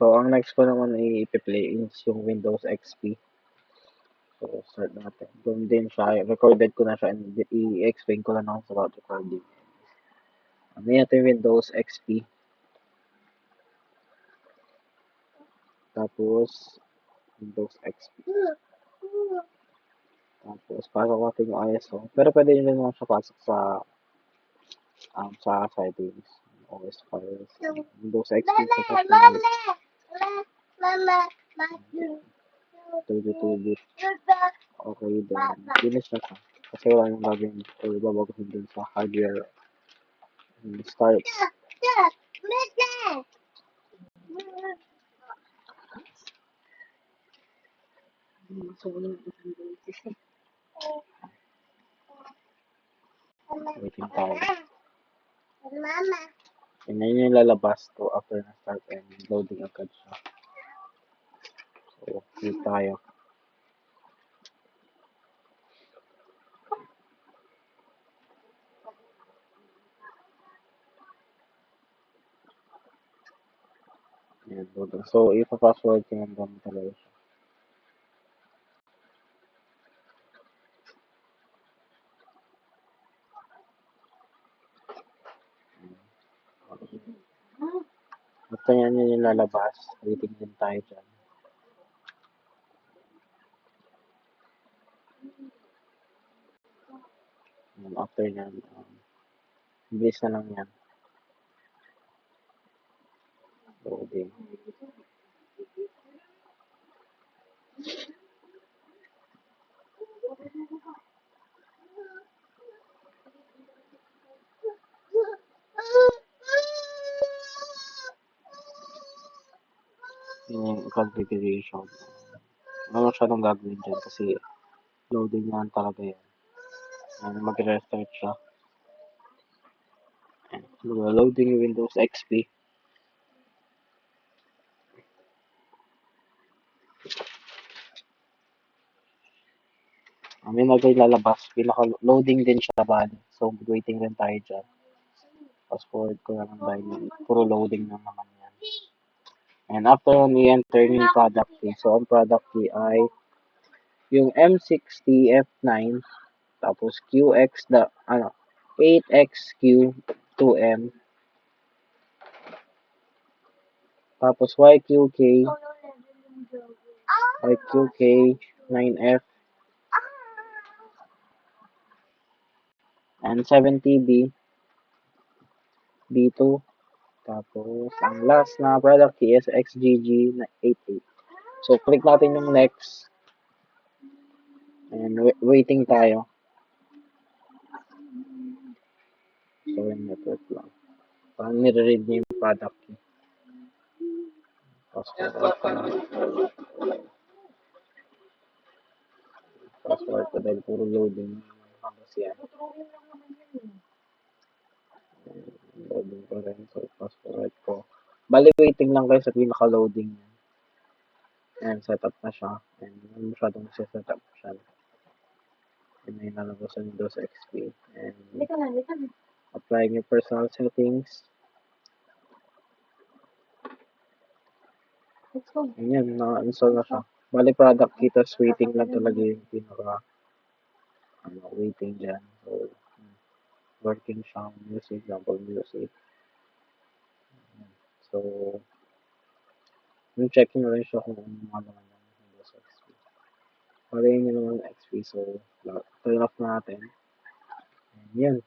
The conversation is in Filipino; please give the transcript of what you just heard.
So, ang next ko naman i-play is yung Windows XP. So, start natin. Doon din siya. Recorded ko na siya and i-explain ko lang ako about recording. Ano yan ito yung Windows XP. Tapos, Windows XP. Tapos, pasok natin yung ISO. Pero pwede nyo naman siya pasok sa settings. OS files. Windows XP. Tuloy-tuloy. Okay, then, finish na siya. Kasi wala nang gagawin o babaguhin din sa hardware. Start. Waiting tayo. And then yung lalabas to after na start and loading agad siya. So, wait tayo. Ayan, loading. So, ipa-password ko yung gamit talaga siya. Basta yan yung lalabas. Waiting din tayo dyan. And after yan, bilis na lang yan. Loading. Yung configuration. Wala masyadong gagawin dyan kasi loading naman talaga yan. Mag-restart siya. Loading yung Windows XP. May lalabas. Pinaka-loading din siya bali. So, waiting rin tayo dyan. Fast forward ko naman dahil puro loading na naman yan. And after i-enter yung product key. So, ang product key ay yung M60F9 tapos QX 8XQ2M tapos YQK9F and 70B B2 tapos ang last na product key is XGG88. So click natin yung next and waiting tayo. So yung network lang. Parang nire-read niya yung product key. Password ko dahil puro loading. Yan. Loading ko rin. So, password ko. Bali, waiting lang kayo sa pinaka-loading. And setup na siya. And masyadong setup siya. And may nalabas sa Windows XP. And applying your personal settings. Ayan, na-install na siya. Bali, product key, tas waiting lang talaga yung waiting dyan. So, working siya. Music, example, music. So, yung checking na rin siya kung ano naman yung Windows XP. Palayin nyo naman XP. So, turn off na natin. And yan.